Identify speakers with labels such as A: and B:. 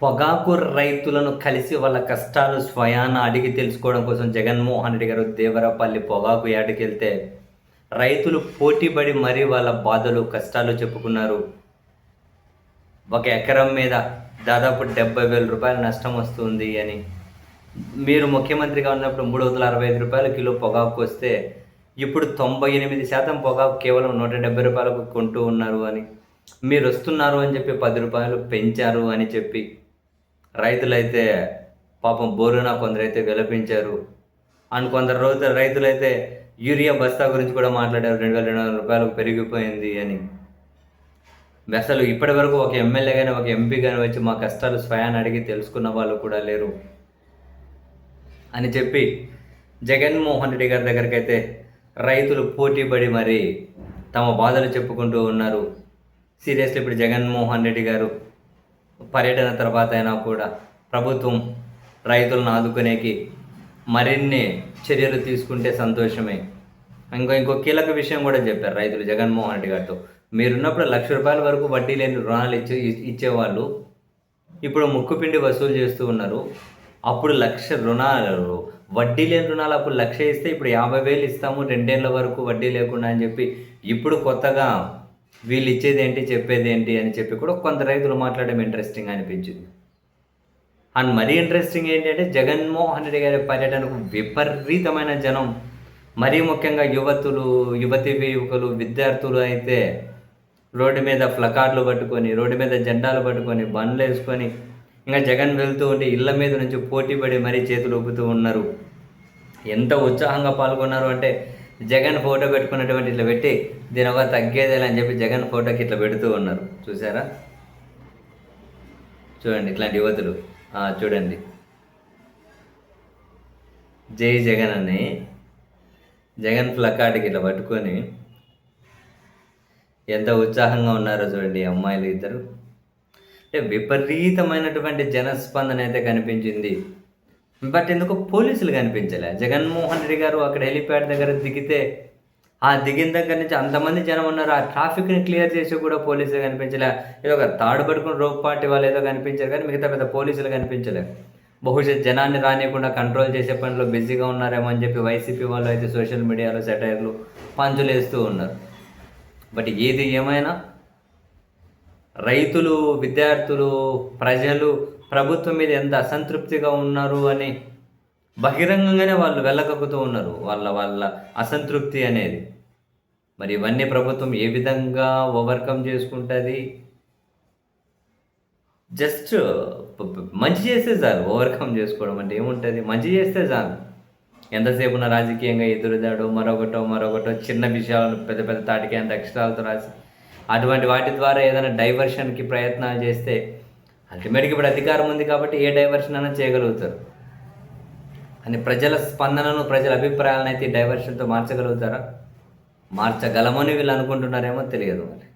A: పొగాకు రైతులను కలిసి వాళ్ళ కష్టాలు స్వయాన అడిగి తెలుసుకోవడం కోసం జగన్మోహన్ రెడ్డి గారు దేవరపల్లి పొగాకు యార్డుకెళ్తే రైతులు పోటీపడి మరీ వాళ్ళ బాధలు కష్టాలు చెప్పుకున్నారు. ఒక ఎకరం మీద దాదాపు 70,000 రూపాయల నష్టం వస్తుంది అని. మీరు ముఖ్యమంత్రిగా ఉన్నప్పుడు 365 రూపాయల కిలో పొగాకు వస్తే ఇప్పుడు 98% పొగాకు కేవలం 170 రూపాయలకు కొంటూ ఉన్నారు అని. మీరు వస్తున్నారు అని చెప్పి 10 రూపాయలు పెంచారు అని చెప్పి రైతులైతే పాపం బోరున కొందరైతే విలపించారు. అండ్ కొందరు రైతులైతే యూరియా బస్తా గురించి కూడా మాట్లాడారు. 2,200 రూపాయలకు పెరిగిపోయింది అని. అసలు ఇప్పటి వరకు ఒక ఎమ్మెల్యే కానీ ఒక ఎంపీ కానీ వచ్చి మా కష్టాలు స్వయాన్ని అడిగి తెలుసుకున్న వాళ్ళు కూడా లేరు అని చెప్పి జగన్మోహన్ రెడ్డి గారి దగ్గరికి అయితే రైతులు పోటీపడి మరి తమ బాధలు చెప్పుకుంటూ ఉన్నారు. సీరియస్లీ ఇప్పుడు జగన్మోహన్ రెడ్డి గారు పర్యటన తర్వాత అయినా కూడా ప్రభుత్వం రైతులను ఆదుకునేకి మరిన్ని చర్యలు తీసుకుంటే సంతోషమే. ఇంకో కీలక విషయం కూడా చెప్పారు రైతులు జగన్మోహన్ రెడ్డి గారితో. మీరున్నప్పుడు 1,00,000 రూపాయల వరకు వడ్డీ లేని రుణాలు ఇచ్చేవాళ్ళు ఇప్పుడు ముక్కుపిండి వసూలు చేస్తూ ఉన్నారు. అప్పుడు 1,00,000 రుణాలు వడ్డీ లేని రుణాలు అప్పుడు 1,00,000 ఇస్తే ఇప్పుడు 50,000 ఇస్తాము 2 ఏళ్ల వరకు వడ్డీ లేకుండా అని చెప్పి ఇప్పుడు కొత్తగా వీళ్ళు ఇచ్చేది ఏంటి చెప్పేది ఏంటి అని చెప్పి కూడా కొంత రైతులు మాట్లాడడం ఇంట్రెస్టింగ్ అనిపించింది. అండ్ మరీ ఇంట్రెస్టింగ్ ఏంటంటే జగన్మోహన్ రెడ్డి గారి పర్యటనకు విపరీతమైన జనం, మరీ ముఖ్యంగా యువకులు విద్యార్థులు అయితే రోడ్డు మీద ప్లకార్డులు పట్టుకొని, రోడ్డు మీద జెండాలు పట్టుకొని, బండ్లు వేసుకొని ఇంకా జగన్ వెళ్తూ ఉంటే ఇళ్ళ మీద నుంచి పోటీపడి మరీ చేతులు ఊపుతూ ఉన్నారు. ఎంత ఉత్సాహంగా పాల్గొన్నారు అంటే జగన్ ఫోటో పెట్టుకున్నటువంటి ఇట్లా పెట్టి దీని ఒక తగ్గేదేలా అని చెప్పి జగన్ ఫోటోకి ఇట్లా పెడుతూ ఉన్నారు. చూసారా? చూడండి ఇట్లాంటి యువతులు చూడండి, జై జగన్ అని జగన్ ప్లకార్డుకి ఇట్లా పట్టుకొని ఎంత ఉత్సాహంగా ఉన్నారో చూడండి అమ్మాయిలు ఇద్దరు. అంటే విపరీతమైనటువంటి జనస్పందన అయితే కనిపించింది. బట్ ఎందుకు పోలీసులు కనిపించలే. జగన్మోహన్ రెడ్డి గారు అక్కడ హెలిప్యాడ్ దగ్గర దిగితే దిగిన దగ్గర నుంచి అంతమంది జనం ఉన్నారు. ఆ ట్రాఫిక్ని క్లియర్ చేసి కూడా పోలీసులు కనిపించలే. ఏదో ఒక తాడు పట్టుకుని రోప్ పార్టీ వాళ్ళు ఏదో కనిపించారు కానీ మిగతా పెద్ద పోలీసులు కనిపించలే. బహుశా జనాన్ని రానియకుండా కంట్రోల్ చేసే పనిలో బిజీగా ఉన్నారేమో అని చెప్పి వైసీపీ వాళ్ళు అయితే సోషల్ మీడియాలో సెటైర్లు పంచులు వేస్తూ ఉన్నారు. బట్ ఏది ఏమైనా రైతులు, విద్యార్థులు, ప్రజలు ప్రభుత్వం మీద ఎంత అసంతృప్తిగా ఉన్నారు అని బహిరంగంగానే వాళ్ళు వెళ్ళగక్కుతూ ఉన్నారు. వాళ్ళ అసంతృప్తి అనేది. మరి ఇవన్నీ ప్రభుత్వం ఏ విధంగా ఓవర్కమ్ చేసుకుంటుంది? జస్ట్ మంచి చేస్తే చాలు. ఓవర్కమ్ చేసుకోవడం అంటే ఏముంటుంది? మంచి చేస్తే చాలు. ఎంతసేపు ఉన్న రాజకీయంగా ఎదురుదాడో మరొకటో చిన్న విషయాలను పెద్ద పెద్ద తాటికి అంత అక్షరాలతో రాసి అటువంటి వాటి ద్వారా ఏదైనా డైవర్షన్కి ప్రయత్నాలు చేస్తే అల్టిమేట్గా ఇప్పుడు అధికారం ఉంది కాబట్టి ఏ డైవర్షన్ అయినా చేయగలుగుతారు. అని ప్రజల స్పందనను, ప్రజల అభిప్రాయాలను అయితే డైవర్షన్తో మార్చగలుగుతారా? మార్చగలమని వీళ్ళు అనుకుంటున్నారేమో తెలియదు మరి.